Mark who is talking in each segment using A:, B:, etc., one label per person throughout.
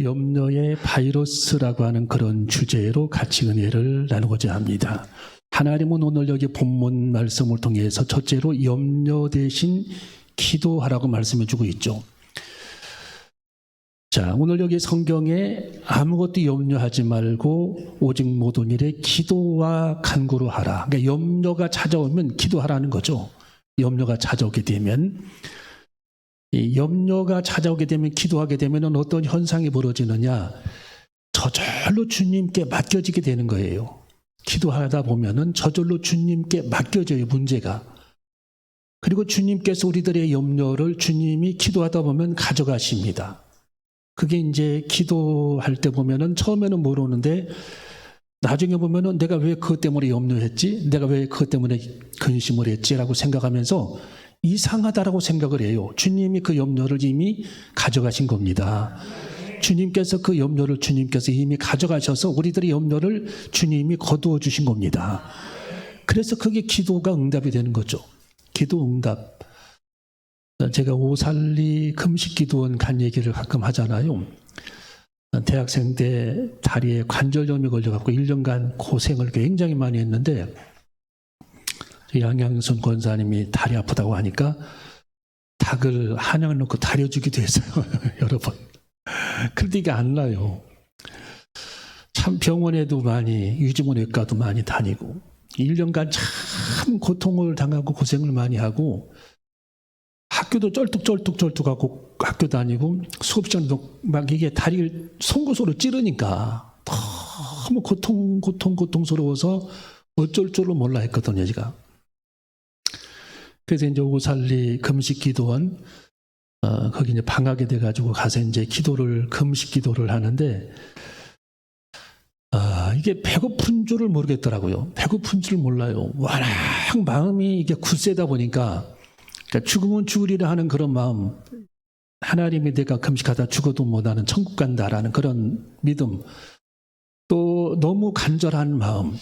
A: 염려의 바이러스라고 하는 그런 주제로 같이 은혜를 나누고자 합니다. 하나님은 오늘 여기 본문 말씀을 통해서 첫째로 염려 대신 기도하라고 말씀해 주고 있죠. 자, 오늘 여기 성경에 아무것도 염려하지 말고 오직 모든 일에 기도와 간구로 하라. 그러니까 염려가 찾아오면 기도하라는 거죠. 염려가 찾아오게 되면, 이 염려가 찾아오게 되면 기도하게 되면 어떤 현상이 벌어지느냐, 저절로 주님께 맡겨지게 되는 거예요. 기도하다 보면은 저절로 주님께 맡겨져요, 문제가. 그리고 주님께서 우리들의 염려를 주님이 기도하다 보면 가져가십니다. 그게 이제 기도할 때 보면은 처음에는 모르는데 나중에 보면은 내가 왜 그것 때문에 염려했지? 내가 왜 그것 때문에 근심을 했지라고 생각하면서 이상하다라고 생각을 해요. 주님이 그 염려를 이미 가져가신 겁니다. 주님께서 그 염려를 주님께서 이미 가져가셔서 우리들의 염려를 주님이 거두어 주신 겁니다. 그래서 그게 기도가 응답이 되는 거죠. 기도 응답. 제가 오살리 금식기도원 간 얘기를 가끔 하잖아요. 대학생 때 다리에 관절염이 걸려갖고 1년간 고생을 굉장히 많이 했는데 양양순 권사님이 다리 아프다고 하니까 닭을 한약 넣고 다려주기도 했어요. 여러 번. 그런데 이게 안 나요. 참 병원에도 많이, 유지문외과도 많이 다니고 1년간 참 고통을 당하고 고생을 많이 하고 학교도 쩔뚝쩔뚝하고 학교 다니고 수업 시간도 막 이게 다리를 송곳으로 찌르니까 너무 고통스러워서 어쩔 줄을 몰라 했거든요, 제가. 그래서 이제 오살리 금식기도원 거기 이제 방학이 돼가지고 가서 이제 금식 기도를 하는데 이게 배고픈 줄을 모르겠더라고요. 배고픈 줄을 몰라요. 워낙 마음이 이게 굳세다 보니까. 그러니까 죽으면 죽으리라 하는 그런 마음, 하나님이 내가 금식하다 죽어도 못하는 천국 간다라는 그런 믿음, 또 너무 간절한 마음,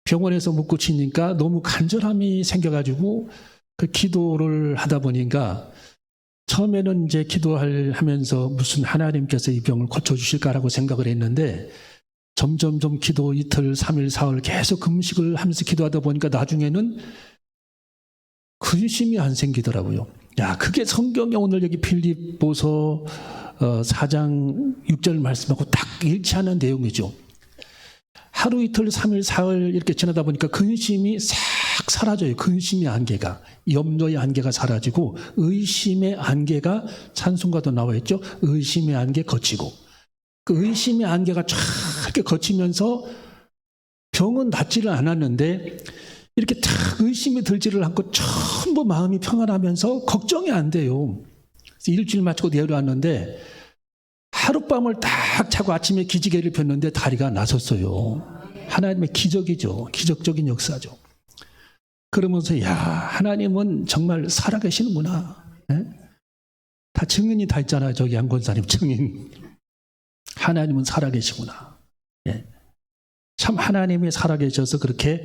A: 병원에서 못 고치니까 너무 간절함이 생겨가지고 그 기도를 하다 보니까 처음에는 이제 기도하면서 무슨 하나님께서 이 병을 고쳐주실까라고 생각을 했는데 점점 기도 이틀, 3일, 4일 계속 금식을 하면서 기도하다 보니까 나중에는 근심이 안 생기더라고요. 야, 그게 성경에 오늘 여기 빌립보서 4장 6절 말씀하고 딱 일치하는 내용이죠. 하루 이틀 3일 4일 이렇게 지나다 보니까 근심이 싹 사라져요. 근심의 안개가, 염려의 안개가 사라지고 의심의 안개가 찬송가도 나와 있죠. 의심의 안개 거치고, 그 의심의 안개가 쫙 이렇게 거치면서 병은 낫지를 않았는데 이렇게 탁 의심이 들지를 않고 전부 마음이 평안하면서 걱정이 안 돼요. 일주일 마치고 내려왔는데 하룻밤을 딱 자고 아침에 기지개를 폈는데 다리가 나섰어요. 하나님의 기적이죠. 기적적인 역사죠. 그러면서 야, 하나님은 정말 살아계시는구나. 네? 다 증인이 다 있잖아요. 저기 양권사님 증인. 하나님은 살아계시구나. 네. 참 하나님이 살아계셔서 그렇게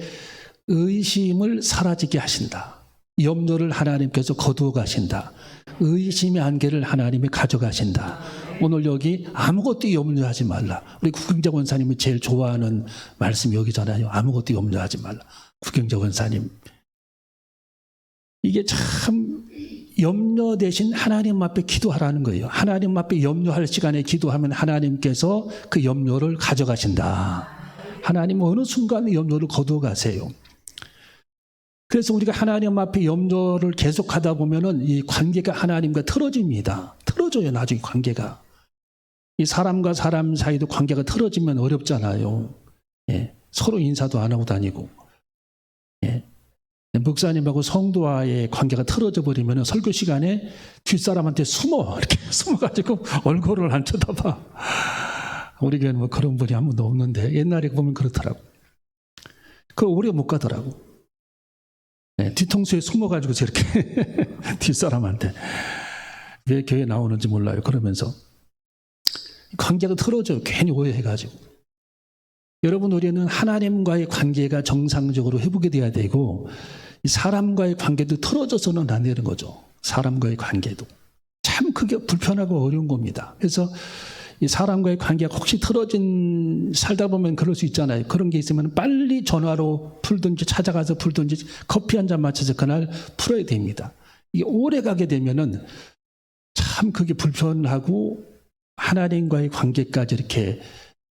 A: 의심을 사라지게 하신다. 염려를 하나님께서 거두어 가신다. 의심의 안개를 하나님이 가져가신다. 오늘 여기 아무것도 염려하지 말라. 우리 구경자 권사님이 제일 좋아하는 말씀이 여기잖아요. 아무것도 염려하지 말라. 구경자 권사님. 이게 참 염려 대신 하나님 앞에 기도하라는 거예요. 하나님 앞에 염려할 시간에 기도하면 하나님께서 그 염려를 가져가신다. 하나님 어느 순간 염려를 거두어 가세요. 그래서 우리가 하나님 앞에 염려를 계속하다 보면은 이 관계가 하나님과 틀어집니다. 틀어져요, 나중에 관계가. 이 사람과 사람 사이도 관계가 틀어지면 어렵잖아요. 예, 서로 인사도 안 하고 다니고. 예, 목사님하고 성도와의 관계가 틀어져 버리면 설교 시간에 뒷사람한테 이렇게 숨어가지고 얼굴을 안 쳐다봐. 우리 교회는 뭐 그런 분이 한 번도 없는데 옛날에 보면 그렇더라고. 그거 오래 못 가더라고. 네, 뒤통수에 숨어가지고 저렇게 뒷사람한테 왜 교회 나오는지 몰라요. 그러면서 관계가 틀어져요. 괜히 오해해가지고. 여러분, 우리는 하나님과의 관계가 정상적으로 회복이 돼야 되고 사람과의 관계도 틀어져서는 안 되는 거죠. 사람과의 관계도. 참 그게 불편하고 어려운 겁니다. 그래서 이 사람과의 관계가 혹시 틀어진 살다 보면 그럴 수 있잖아요. 그런 게 있으면 빨리 전화로 풀든지 찾아가서 풀든지 커피 한 잔 마셔서 그날 풀어야 됩니다. 이게 오래 가게 되면은 참 그게 불편하고 하나님과의 관계까지 이렇게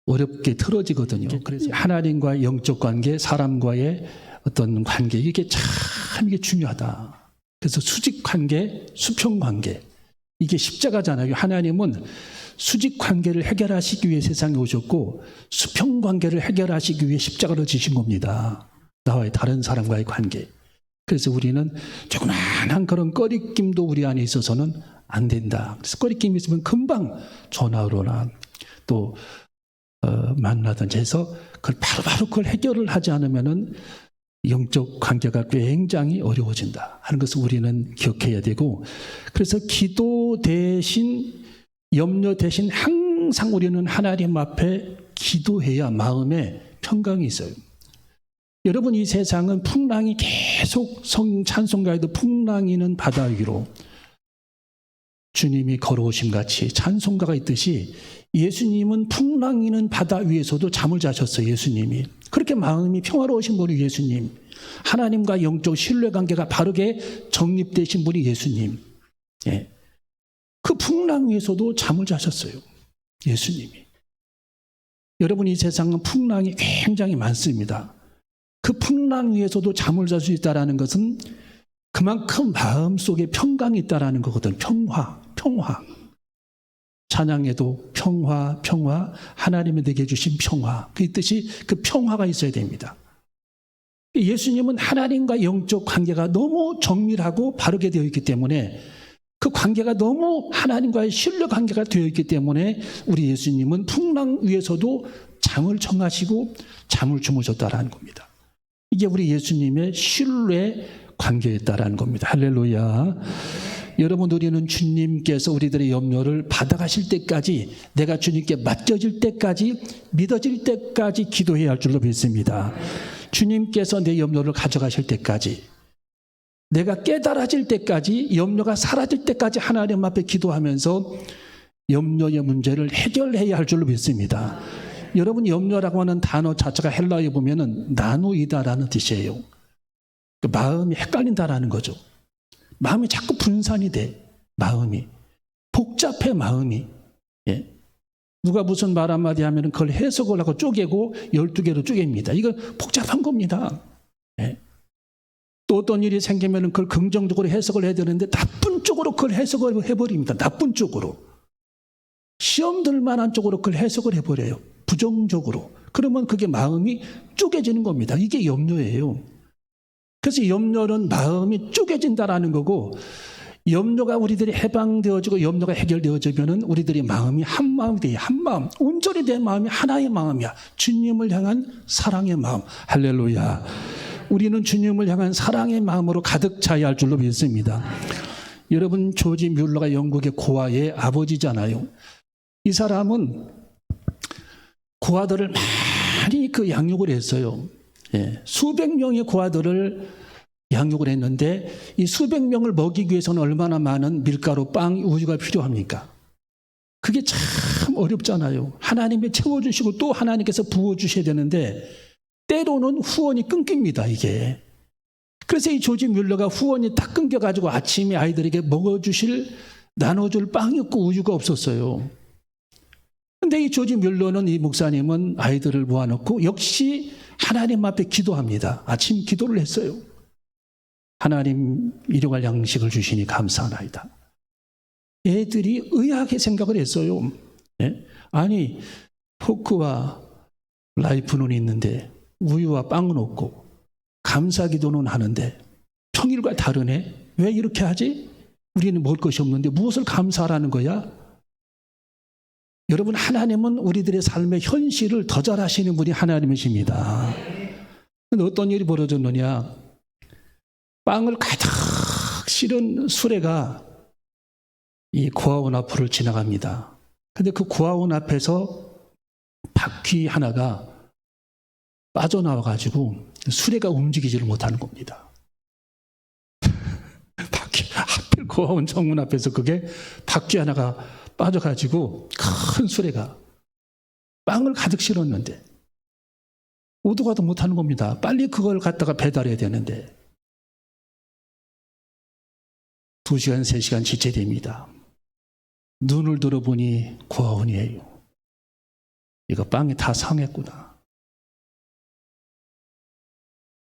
A: 어렵게 틀어지거든요. 그래서 하나님과의 영적 관계, 사람과의 어떤 관계, 이게 참 이게 중요하다. 그래서 수직 관계, 수평 관계, 이게 십자가잖아요. 하나님은 수직 관계를 해결하시기 위해 세상에 오셨고 수평 관계를 해결하시기 위해 십자가를 지신 겁니다. 나와의 다른 사람과의 관계. 그래서 우리는 조그마한 그런 꺼리낌도 우리 안에 있어서는 안 된다. 그래서 꺼리낌이 있으면 금방 전화로나 또 만나든지 해서 그걸 바로바로 그걸 해결을 하지 않으면은 영적 관계가 굉장히 어려워진다 하는 것을 우리는 기억해야 되고, 그래서 기도 대신 염려 대신 항상 우리는 하나님 앞에 기도해야 마음에 평강이 있어요. 여러분, 이 세상은 풍랑이 계속 찬송가에도 풍랑이는 바다 위로 주님이 걸어오심 같이 찬송가가 있듯이 예수님은 풍랑이는 바다 위에서도 잠을 자셨어요. 예수님이. 그렇게 마음이 평화로우신 분이 예수님. 하나님과 영적 신뢰관계가 바르게 정립되신 분이 예수님. 예. 그 풍랑 위에서도 잠을 자셨어요. 예수님이. 여러분, 이 세상은 풍랑이 굉장히 많습니다. 그 풍랑 위에서도 잠을 잘 수 있다는 것은 그만큼 마음속에 평강이 있다는 거거든. 평화. 찬양에도 평화, 하나님이 내게 주신 평화. 그 뜻이 그 평화가 있어야 됩니다. 예수님은 하나님과 영적 관계가 너무 정밀하고 바르게 되어 있기 때문에, 그 관계가 너무 하나님과의 신뢰 관계가 되어 있기 때문에 우리 예수님은 풍랑 위에서도 잠을 청하시고 잠을 주무셨다라는 겁니다. 이게 우리 예수님의 신뢰 관계였다라는 겁니다. 할렐루야. 여러분, 우리는 주님께서 우리들의 염려를 받아가실 때까지, 내가 주님께 맡겨질 때까지, 믿어질 때까지 기도해야 할 줄로 믿습니다. 주님께서 내 염려를 가져가실 때까지, 내가 깨달아질 때까지, 염려가 사라질 때까지 하나님 앞에 기도하면서 염려의 문제를 해결해야 할 줄로 믿습니다. 여러분, 염려라고 하는 단어 자체가 헬라어에 보면은 나누이다라는 뜻이에요. 그 마음이 헷갈린다라는 거죠. 마음이 자꾸 분산이 돼. 마음이 복잡해. 마음이. 예. 누가 무슨 말 한마디 하면 그걸 해석을 하고 쪼개고 12개로 쪼갭니다. 이거 복잡한 겁니다. 예. 또 어떤 일이 생기면 그걸 긍정적으로 해석을 해야 되는데 나쁜 쪽으로 그걸 해석을 해버립니다. 나쁜 쪽으로. 시험 들 만한 쪽으로 그걸 해석을 해버려요. 부정적으로. 그러면 그게 마음이 쪼개지는 겁니다. 이게 염려예요. 그래서 염려는 마음이 쪼개진다라는 거고, 염려가 우리들이 해방되어지고 염려가 해결되어지면은 우리들의 마음이 한 마음이 돼요. 한 마음. 온전히 내 마음이 하나의 마음이야. 주님을 향한 사랑의 마음. 할렐루야. 우리는 주님을 향한 사랑의 마음으로 가득 차야 할 줄로 믿습니다. 여러분, 조지 뮬러가 영국의 고아의 아버지잖아요. 이 사람은 고아들을 많이 양육을 했어요. 예, 수백 명의 고아들을 양육을 했는데 이 수백 명을 먹이기 위해서는 얼마나 많은 밀가루, 빵, 우유가 필요합니까? 그게 참 어렵잖아요. 하나님이 채워주시고 또 하나님께서 부어주셔야 되는데 때로는 후원이 끊깁니다, 이게. 그래서 이 조지 뮬러가 후원이 딱 끊겨가지고 아침에 아이들에게 나눠줄 빵이 없고 우유가 없었어요. 근데 이 조지 뮬러는, 이 목사님은 아이들을 모아놓고 역시 하나님 앞에 기도합니다. 아침 기도를 했어요. 하나님, 일용할 양식을 주시니 감사하나이다. 애들이 의아하게 생각을 했어요. 네? 아니, 포크와 라이프는 있는데 우유와 빵은 없고 감사 기도는 하는데 평일과 다르네? 왜 이렇게 하지? 우리는 먹을 것이 없는데 무엇을 감사하라는 거야? 여러분, 하나님은 우리들의 삶의 현실을 더 잘 아시는 분이 하나님이십니다. 근데 어떤 일이 벌어졌느냐? 빵을 가득 실은 수레가 이 고아원 앞을 지나갑니다. 근데 그 고아원 앞에서 바퀴 하나가 빠져나와가지고 수레가 움직이지를 못하는 겁니다. 하필 고아원 정문 앞에서 그게 바퀴 하나가 빠져가지고 큰 수레가 빵을 가득 실었는데 오도 가도 못하는 겁니다. 빨리 그걸 갖다가 배달해야 되는데 2시간, 3시간 지체됩니다. 눈을 들어보니 고아원이에요. 이거 빵이 다 상했구나.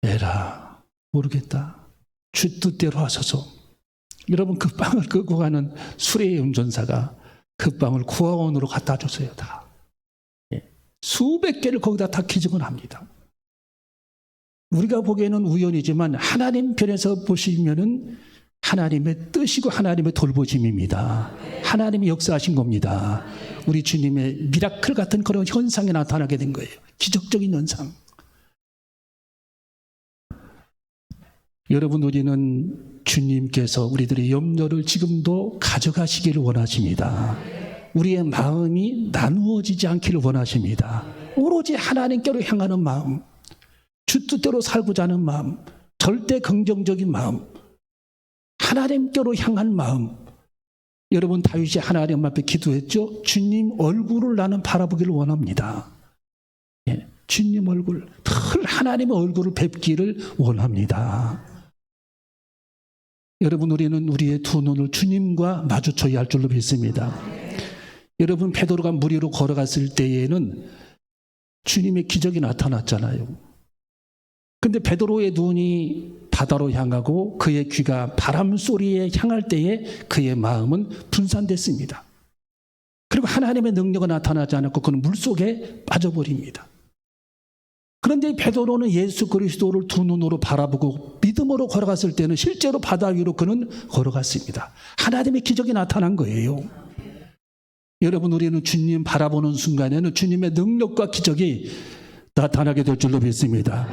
A: 에라, 모르겠다. 주 뜻대로 하소서. 여러분, 그 빵을 끌고 가는 수레의 운전사가 그 빵을 고아원으로 갖다 줬어요. 다. 수백 개를 거기다 다 기증을 합니다. 우리가 보기에는 우연이지만 하나님 편에서 보시면은 하나님의 뜻이고 하나님의 돌보심입니다. 하나님이 역사하신 겁니다. 우리 주님의 미라클 같은 그런 현상이 나타나게 된 거예요. 기적적인 현상. 여러분, 우리는 주님께서 우리들의 염려를 지금도 가져가시기를 원하십니다. 우리의 마음이 나누어지지 않기를 원하십니다. 오로지 하나님께로 향하는 마음, 주 뜻대로 살고자 하는 마음, 절대 긍정적인 마음, 하나님께로 향한 마음. 여러분, 다윗이 하나님 앞에 기도했죠. 주님 얼굴을 나는 바라보기를 원합니다. 주님 얼굴, 늘 하나님의 얼굴을 뵙기를 원합니다. 여러분, 우리는 우리의 두 눈을 주님과 마주쳐야 할 줄로 믿습니다. 여러분, 베드로가 물 위로 걸어갔을 때에는 주님의 기적이 나타났잖아요. 근데 베드로의 눈이 바다로 향하고 그의 귀가 바람 소리에 향할 때에 그의 마음은 분산됐습니다. 그리고 하나님의 능력은 나타나지 않았고 그는 물속에 빠져버립니다. 그런데 베드로는 예수 그리스도를 두 눈으로 바라보고 믿음으로 걸어갔을 때는 실제로 바다 위로 그는 걸어갔습니다. 하나님의 기적이 나타난 거예요. 여러분, 우리는 주님 바라보는 순간에는 주님의 능력과 기적이 나타나게 될 줄로 믿습니다.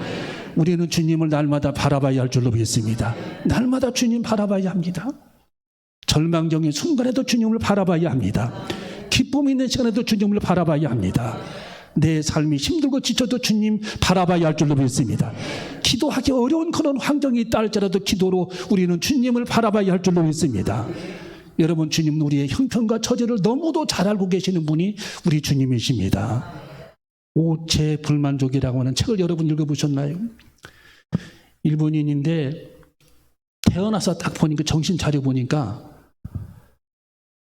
A: 우리는 주님을 날마다 바라봐야 할 줄로 믿습니다. 날마다 주님 바라봐야 합니다. 절망적인 순간에도 주님을 바라봐야 합니다. 기쁨이 있는 시간에도 주님을 바라봐야 합니다. 내 삶이 힘들고 지쳐도 주님 바라봐야 할 줄로 믿습니다. 기도하기 어려운 그런 환경이 있다 할지라도 기도로 우리는 주님을 바라봐야 할 줄로 믿습니다. 여러분, 주님은 우리의 형편과 처지를 너무도 잘 알고 계시는 분이 우리 주님이십니다. 오체 불만족이라고 하는 책을 여러분 읽어보셨나요? 일본인인데 태어나서 딱 보니까 정신 차려보니까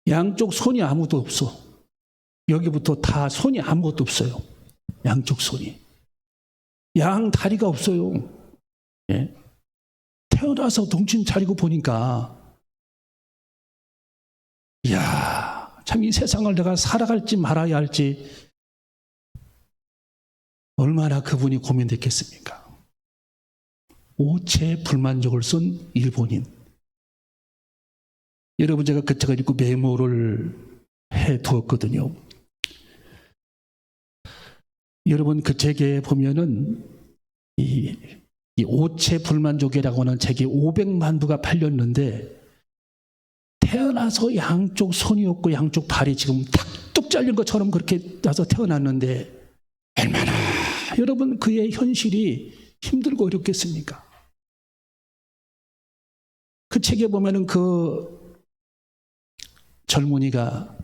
A: 양쪽 손이 아무도 없어. 여기부터 다 손이 아무것도 없어요. 양쪽 손이. 양 다리가 없어요. 예? 태어나서 정신 차리고 보니까 이야, 참 이 세상을 내가 살아갈지 말아야 할지 얼마나 그분이 고민됐겠습니까? 오체 불만족을 쓴 일본인. 여러분, 제가 그 책을 읽고 메모를 해두었거든요. 여러분, 그 책에 보면은 이 오체 불만족이라고 하는 책이 500만 부가 팔렸는데 태어나서 양쪽 손이 없고 양쪽 발이 지금 탁뚝 잘린 것처럼 그렇게 나서 태어났는데 얼마나 여러분 그의 현실이 힘들고 어렵겠습니까? 그 책에 보면은 그 젊은이가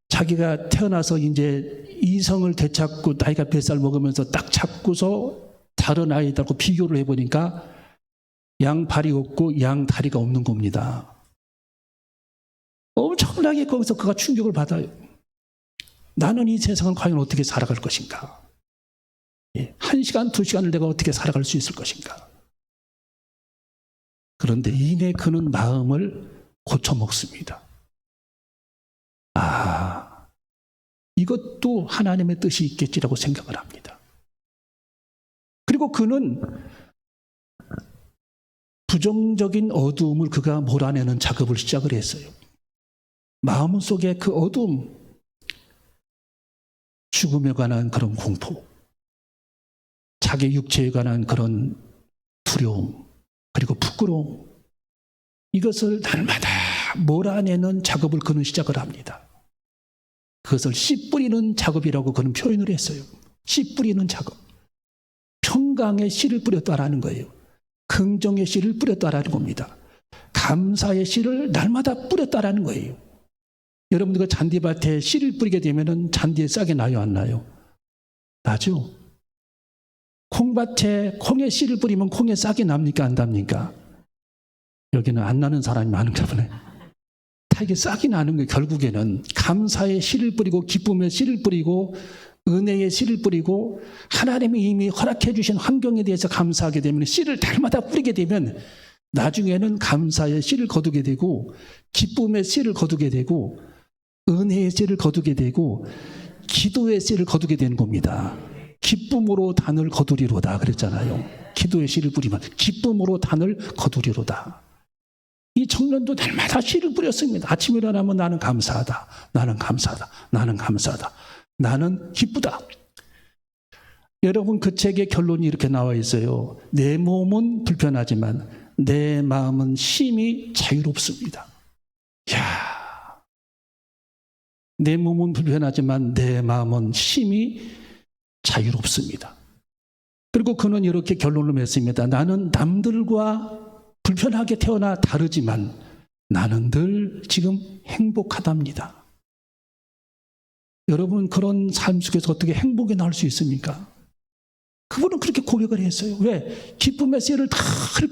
A: 자기가 태어나서 이제 이성을 되찾고 나이가 몇 살 먹으면서 딱 잡고서 다른 아이들하고 비교를 해보니까 양 발이 없고 양 다리가 없는 겁니다. 엄청나게 거기서 그가 충격을 받아요. 나는 이 세상을 과연 어떻게 살아갈 것인가? 1시간, 2시간을 내가 어떻게 살아갈 수 있을 것인가? 그런데 이내 그는 마음을 고쳐먹습니다. 아, 이것도 하나님의 뜻이 있겠지라고 생각을 합니다. 그리고 그는 부정적인 어두움을 그가 몰아내는 작업을 시작을 했어요. 마음 속에 그 어두움, 죽음에 관한 그런 공포, 자기 육체에 관한 그런 두려움, 그리고 부끄러움, 이것을 날마다 몰아내는 작업을 그는 시작을 합니다. 그것을 씨 뿌리는 작업이라고 그는 표현을 했어요. 씨 뿌리는 작업. 평강의 씨를 뿌렸다라는 거예요. 긍정의 씨를 뿌렸다라는 겁니다. 감사의 씨를 날마다 뿌렸다라는 거예요. 여러분들 그 잔디밭에 씨를 뿌리게 되면은 잔디에 싹이 나요, 안 나요? 나죠? 콩밭에 콩에 씨를 뿌리면 콩에 싹이 납니까, 안 납니까? 여기는 안 나는 사람이 많은가 보네. 다 이게 싹이 나는 거예요. 결국에는 감사의 씨를 뿌리고 기쁨의 씨를 뿌리고 은혜의 씨를 뿌리고 하나님이 이미 허락해 주신 환경에 대해서 감사하게 되면 씨를 달마다 뿌리게 되면 나중에는 감사의 씨를 거두게 되고 기쁨의 씨를 거두게 되고 은혜의 씨를 거두게 되고 기도의 씨를 거두게 되는 겁니다. 기쁨으로 단을 거두리로다 그랬잖아요. 기도의 씨를 뿌리면 기쁨으로 단을 거두리로다. 이 청년도 날마다 씨를 뿌렸습니다. 아침에 일어나면 나는 감사하다. 나는 감사하다. 나는 감사하다. 나는 기쁘다. 여러분 그 책의 결론이 이렇게 나와 있어요. 내 몸은 불편하지만 내 마음은 심히 자유롭습니다. 이야, 내 몸은 불편하지만 내 마음은 심히 자유롭습니다. 그리고 그는 이렇게 결론을 맺습니다. 나는 남들과 불편하게 태어나 다르지만 나는 늘 지금 행복하답니다. 여러분 그런 삶 속에서 어떻게 행복이 나올 수 있습니까? 그분은 그렇게 고백을 했어요. 왜? 기쁨의 씨를 다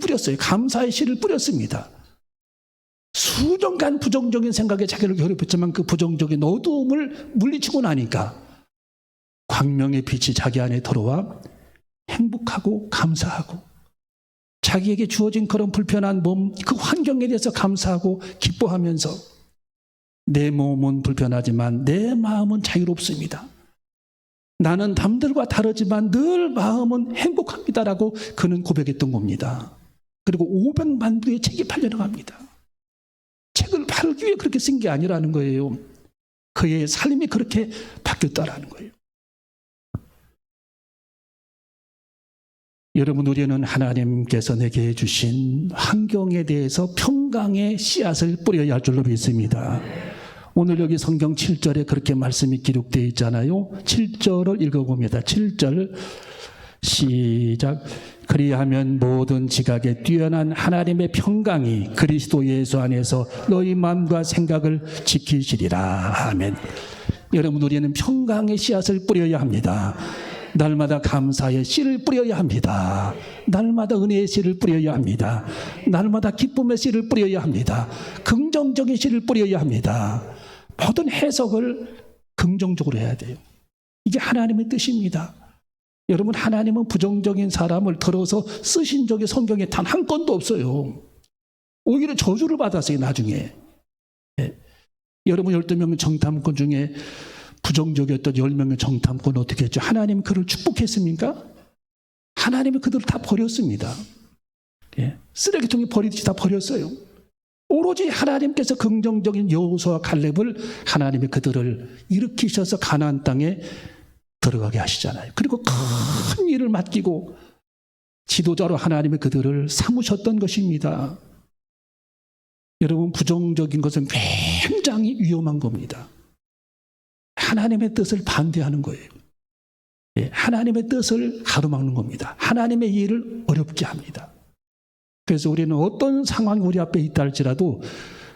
A: 뿌렸어요. 감사의 씨를 뿌렸습니다. 수년간 부정적인 생각에 자기를 괴롭혔지만 그 부정적인 어두움을 물리치고 나니까 광명의 빛이 자기 안에 들어와 행복하고 감사하고 자기에게 주어진 그런 불편한 몸, 그 환경에 대해서 감사하고 기뻐하면서 내 몸은 불편하지만 내 마음은 자유롭습니다. 나는 남들과 다르지만 늘 마음은 행복합니다라고 그는 고백했던 겁니다. 그리고 500만 부의 책이 팔려나갑니다. 책을 팔기 위해 그렇게 쓴 게 아니라는 거예요. 그의 삶이 그렇게 바뀌었다라는 거예요. 여러분 우리는 하나님께서 내게 주신 환경에 대해서 평강의 씨앗을 뿌려야 할 줄로 믿습니다. 오늘 여기 성경 7절에 그렇게 말씀이 기록되어 있잖아요. 7절을 읽어봅니다. 7절 시작. 그리하면 모든 지각에 뛰어난 하나님의 평강이 그리스도 예수 안에서 너희 마음과 생각을 지키시리라. 아멘. 여러분 우리는 평강의 씨앗을 뿌려야 합니다. 날마다 감사의 씨를 뿌려야 합니다. 날마다 은혜의 씨를 뿌려야 합니다. 날마다 기쁨의 씨를 뿌려야 합니다. 긍정적인 씨를 뿌려야 합니다. 모든 해석을 긍정적으로 해야 돼요. 이게 하나님의 뜻입니다. 여러분 하나님은 부정적인 사람을 들어서 쓰신 적이 성경에 단 한 건도 없어요. 오히려 저주를 받았어요 나중에. 네. 여러분 12명 정탐꾼 중에 부정적이었던 10명의 정탐꾼은 어떻게 했죠? 하나님 그를 축복했습니까? 하나님이 그들을 다 버렸습니다. 예. 쓰레기통에 버리듯이 다 버렸어요. 오로지 하나님께서 긍정적인 여호수아와 갈렙을 하나님이 그들을 일으키셔서 가나안 땅에 들어가게 하시잖아요. 그리고 큰 일을 맡기고 지도자로 하나님이 그들을 삼으셨던 것입니다. 여러분 부정적인 것은 굉장히 위험한 겁니다. 하나님의 뜻을 반대하는 거예요. 하나님의 뜻을 가로막는 겁니다. 하나님의 일을 어렵게 합니다. 그래서 우리는 어떤 상황이 우리 앞에 있다 할지라도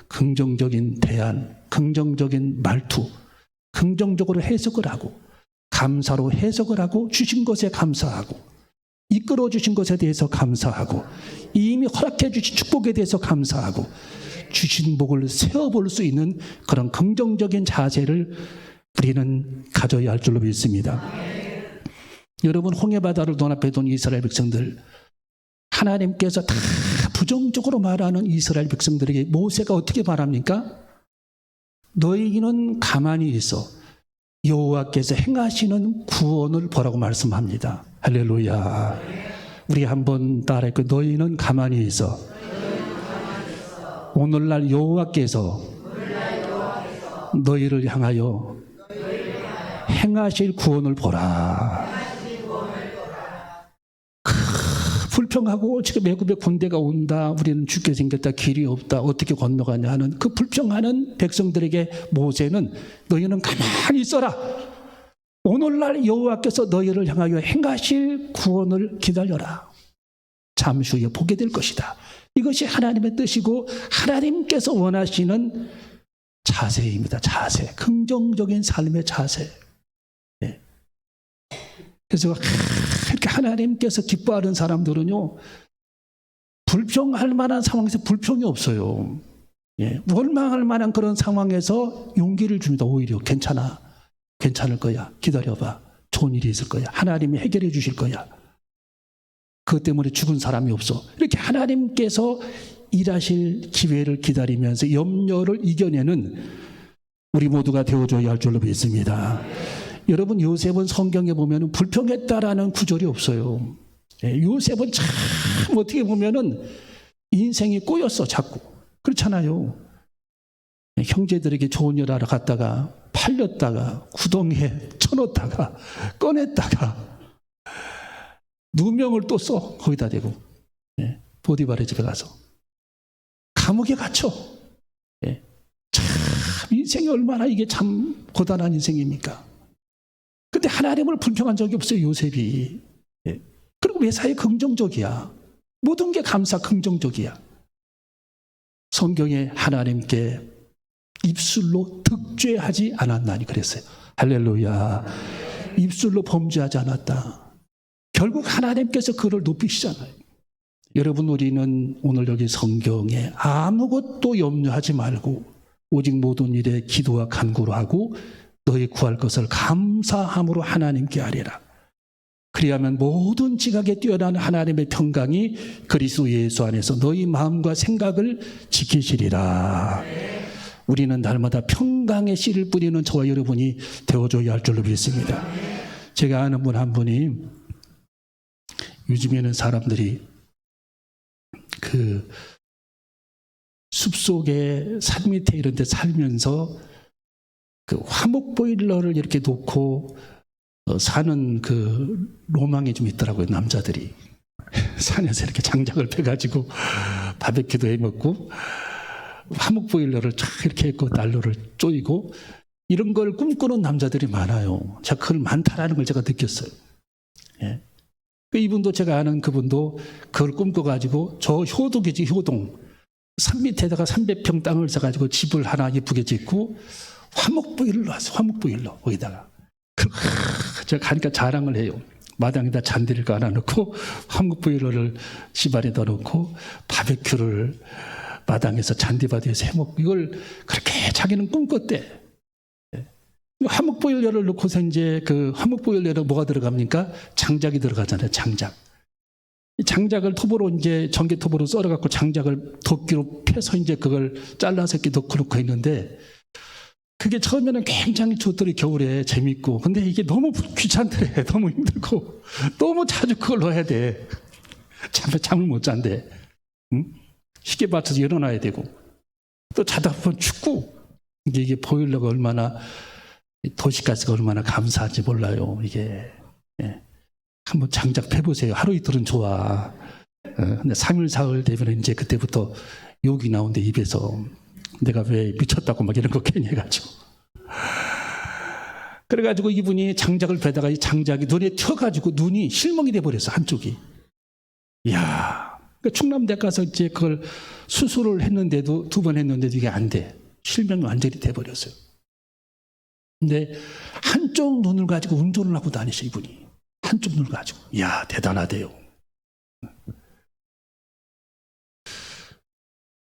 A: 긍정적인 대안, 긍정적인 말투, 긍정적으로 해석을 하고 감사로 해석을 하고 주신 것에 감사하고 이끌어 주신 것에 대해서 감사하고 이미 허락해 주신 축복에 대해서 감사하고 주신 복을 세어볼 수 있는 그런 긍정적인 자세를 우리는 가져야 할 줄로 믿습니다. 여러분 홍해바다를 눈앞에 둔 이스라엘 백성들 하나님께서 다 부정적으로 말하는 이스라엘 백성들에게 모세가 어떻게 말합니까? 너희는 가만히 있어 여호와께서 행하시는 구원을 보라고 말씀합니다. 할렐루야. 우리 한번 따라할까요? 너희는 가만히 있어 오늘날 여호와께서 너희를 향하여 행하실 구원을 보라. 불평하고 지금 애굽에 군대가 온다. 우리는 죽게 생겼다. 길이 없다. 어떻게 건너가냐 하는 그 불평하는 백성들에게 모세는 너희는 가만히 있어라. 오늘날 여호와께서 너희를 향하여 행하실 구원을 기다려라. 잠시 후에 보게 될 것이다. 이것이 하나님의 뜻이고 하나님께서 원하시는 자세입니다. 자세. 긍정적인 삶의 자세. 예. 그래서 이렇게 하나님께서 기뻐하는 사람들은요, 불평할 만한 상황에서 불평이 없어요. 예. 원망할 만한 그런 상황에서 용기를 줍니다. 오히려 괜찮아. 괜찮을 거야. 기다려봐. 좋은 일이 있을 거야. 하나님이 해결해 주실 거야. 그것 때문에 죽은 사람이 없어. 이렇게 하나님께서 일하실 기회를 기다리면서 염려를 이겨내는 우리 모두가 되어줘야 할 줄로 믿습니다. 여러분, 요셉은 성경에 보면 불평했다라는 구절이 없어요. 요셉은 참 어떻게 보면은 인생이 꼬였어, 자꾸. 그렇잖아요. 형제들에게 좋은 일 하러 갔다가 팔렸다가 구덩이에 쳐넣었다가 꺼냈다가 누명을 또 써. 거기다 대고 보디발의 집에 가서 감옥에 갇혀. 참 인생이 얼마나 이게 참 고단한 인생입니까? 근데 하나님을 불평한 적이 없어요, 요셉이. 그리고 매사에 긍정적이야. 모든 게 감사 긍정적이야. 성경에 하나님께 입술로 득죄하지 않았나니 그랬어요. 할렐루야. 입술로 범죄하지 않았다. 결국 하나님께서 그를 높이시잖아요. 여러분, 우리는 오늘 여기 성경에 아무것도 염려하지 말고 오직 모든 일에 기도와 간구로 하고 너희 구할 것을 감사함으로 하나님께 아뢰라. 그리하면 모든 지각에 뛰어난 하나님의 평강이 그리스도 예수 안에서 너희 마음과 생각을 지키시리라. 우리는 날마다 평강의 씨를 뿌리는 저와 여러분이 되어줘야 할 줄로 믿습니다. 제가 아는 분 한 분이 요즘에는 사람들이 그 숲속에 산 밑에 이런 데 살면서 그 화목 보일러를 이렇게 놓고 사는 그 로망이 좀 있더라고요, 남자들이. 산에서 이렇게 장작을 펴가지고 바베큐도 해 먹고 화목 보일러를 쫙 이렇게 했고 난로를 쪼이고 이런 걸 꿈꾸는 남자들이 많아요. 제가 그걸 많다라는 걸 제가 느꼈어요. 예. 이분도 제가 아는 그분도 그걸 꿈꿔가지고 저 효동이지, 효동. 산 밑에다가 300평 땅을 사가지고 집을 하나 예쁘게 짓고 화목 보일러 하세요. 화목 보일러 거기다가. 제가 가니까 자랑을 해요. 마당에다 잔디를 깔아놓고 화목 보일러를 집 안에다 놓고 바베큐를 마당에서 잔디바디에서 해먹고 이걸 그렇게 자기는 꿈꿨대. 화목 보일러를 놓고서 이제 그 화목 보일러에 뭐가 들어갑니까? 장작이 들어가잖아요. 장작. 장작을 톱으로 이제 전기톱으로 썰어갖고 장작을 도끼로 패서 이제 그걸 잘라서 이렇게 넣고 있는데 그게 처음에는 굉장히 좋더래. 겨울에 재밌고. 근데 이게 너무 귀찮더래. 너무 힘들고 너무 자주 그걸 넣어야 돼. 잠을 못 잔대. 응? 시계 맞춰서 일어나야 되고 또 자다 보면 춥고. 이게 보일러가 얼마나 도시가스가 얼마나 감사한지 몰라요. 이게 한번 장작 펴보세요. 하루 이틀은 좋아. 근데 3일 사흘 되면 이제 그때부터 욕이 나온대, 입에서. 내가 왜 미쳤다고 막 이런 거 괜히 해가지고. 그래가지고 이분이 장작을 베다가 이 장작이 눈에 튀어가지고 눈이 실멍이 돼버렸어, 한쪽이. 이야. 그러니까 충남대 가서 이제 그걸 수술을 했는데도 2번 했는데도 이게 안 돼. 실명이 완전히 돼버렸어요. 근데 한쪽 눈을 가지고 운전을 하고 다니셔, 이분이. 한쪽 눈을 가지고. 이야, 대단하대요.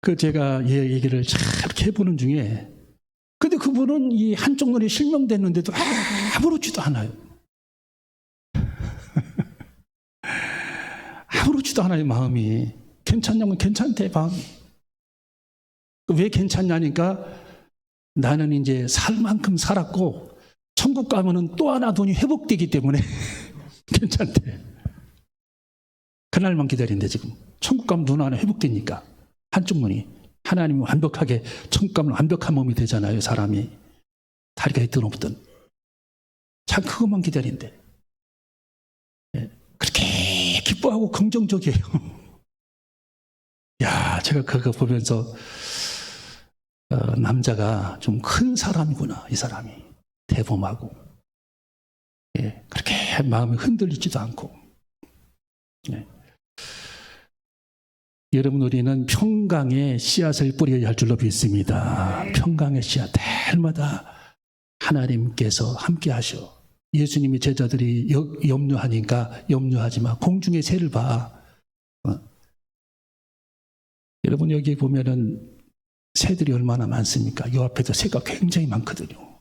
A: 그 제가 얘기를 이렇게 해보는 중에 근데 그분은 이 한쪽 눈이 실명됐는데도 아무렇지도 않아요. 아무렇지도 않아요, 마음이. 괜찮냐면 괜찮대, 마음이. 왜 괜찮냐니까 나는 이제 살 만큼 살았고 천국 가면은 또 하나 돈이 회복되기 때문에 괜찮대. 그날만 기다린대, 지금. 천국 가면 눈 하나 회복되니까. 한쪽 눈이. 하나님이 완벽하게 천국 가면 완벽한 몸이 되잖아요, 사람이. 다리가 있든 없든. 참 그것만 기다린대. 그렇게 기뻐하고 긍정적이에요. 야, 제가 그거 보면서 남자가 좀 큰 사람이구나, 이 사람이. 대범하고. 그렇게 마음이 흔들리지도 않고. 여러분, 우리는 평강의 씨앗을 뿌려야 할 줄로 믿습니다. 평강의 씨앗, 날마다 하나님께서 함께 하셔. 예수님이 제자들이 염려하니까 염려하지 마. 공중의 새를 봐. 여러분, 여기 보면은 새들이 얼마나 많습니까? 요 앞에도 새가 굉장히 많거든요.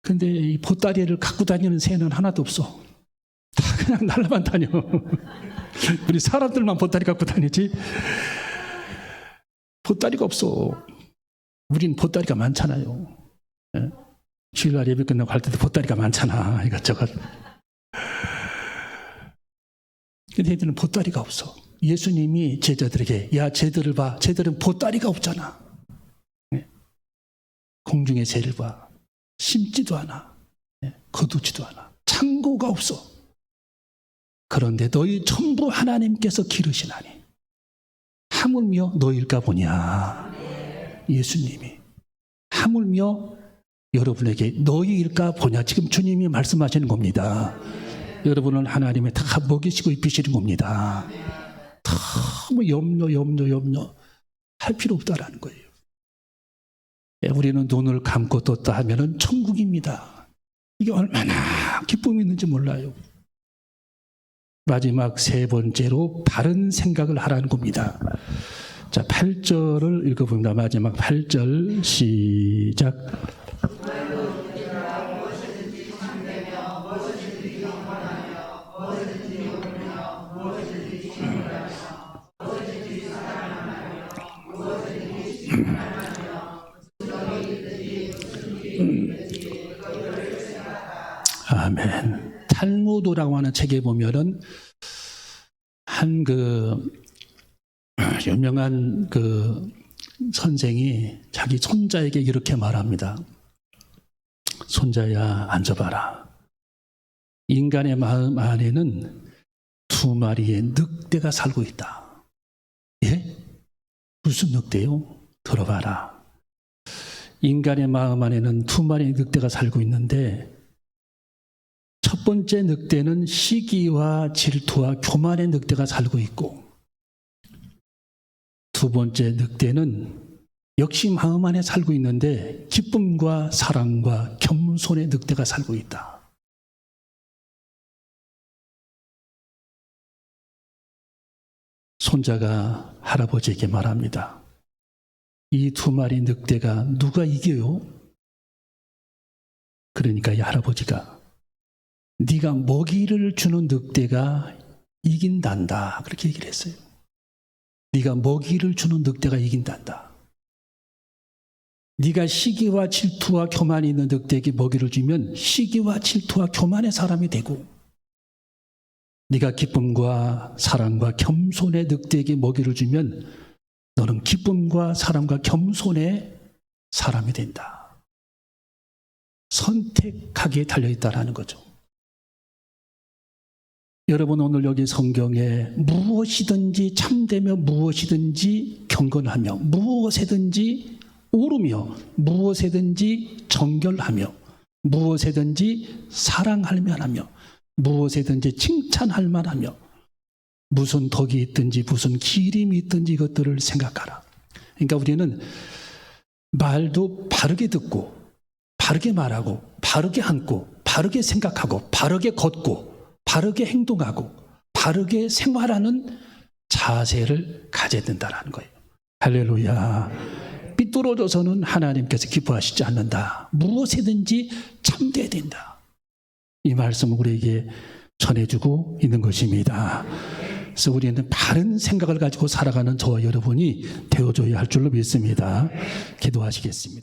A: 근데 이 보따리를 갖고 다니는 새는 하나도 없어. 다 그냥 날라만 다녀. 우리 사람들만 보따리 갖고 다니지 보따리가 없어. 우린 보따리가 많잖아요. 주일날 예배 끝나고 갈 때도 보따리가 많잖아. 이것저것. 근데 얘들은 보따리가 없어. 예수님이 제자들에게, 야, 쟤들을 봐. 쟤들은 보따리가 없잖아. 공중의 새를 봐. 심지도 않아. 거두지도 않아. 창고가 없어. 그런데 너희 전부 하나님께서 기르시나니 하물며 너희일까 보냐. 예수님이 하물며 여러분에게 너희일까 보냐. 지금 주님이 말씀하시는 겁니다. 여러분은 하나님의 다 먹이시고 입히시는 겁니다. 너무 염려 할 필요 없다라는 거예요. 우리는 눈을 감고 떴다 하면은 천국입니다. 이게 얼마나 기쁨이 있는지 몰라요. 마지막 세 번째로 바른 생각을 하라는 겁니다. 자, 8절을 읽어봅니다. 마지막 8절 시작. 아멘. 탈무드라고 하는 책에 보면은 한 유명한 선생이 자기 손자에게 이렇게 말합니다. 손자야, 앉아봐라. 인간의 마음 안에는 두 마리의 늑대가 살고 있다. 예? 무슨 늑대요? 들어봐라. 인간의 마음 안에는 두 마리의 늑대가 살고 있는데 첫 번째 늑대는 시기와 질투와 교만의 늑대가 살고 있고, 두 번째 늑대는 역시 마음 안에 살고 있는데 기쁨과 사랑과 겸손의 늑대가 살고 있다. 손자가 할아버지에게 말합니다. 이 두 마리 늑대가 누가 이겨요? 그러니까 이 할아버지가, 네가 먹이를 주는 늑대가 이긴단다. 그렇게 얘기를 했어요. 네가 먹이를 주는 늑대가 이긴단다. 네가 시기와 질투와 교만이 있는 늑대에게 먹이를 주면 시기와 질투와 교만의 사람이 되고, 네가 기쁨과 사랑과 겸손의 늑대에게 먹이를 주면 너는 기쁨과 사랑과 겸손의 사람이 된다. 선택하기에 달려있다라는 거죠. 여러분, 오늘 여기 성경에 무엇이든지 참되며 무엇이든지 경건하며 무엇이든지 옳으며 무엇이든지 정결하며 무엇이든지 사랑할 만하며 무엇이든지 칭찬할 만하며 무슨 덕이 있든지 무슨 기림이 있든지 이것들을 생각하라. 그러니까 우리는 말도 바르게 듣고 바르게 말하고 바르게 앉고 바르게 생각하고 바르게 걷고 바르게 행동하고 바르게 생활하는 자세를 가져야 된다는 거예요. 할렐루야. 삐뚤어져서는 하나님께서 기뻐하시지 않는다. 무엇이든지 참돼야 된다. 이 말씀을 우리에게 전해주고 있는 것입니다. 그래서 우리는 바른 생각을 가지고 살아가는 저와 여러분이 되어줘야 할 줄로 믿습니다. 기도하시겠습니다.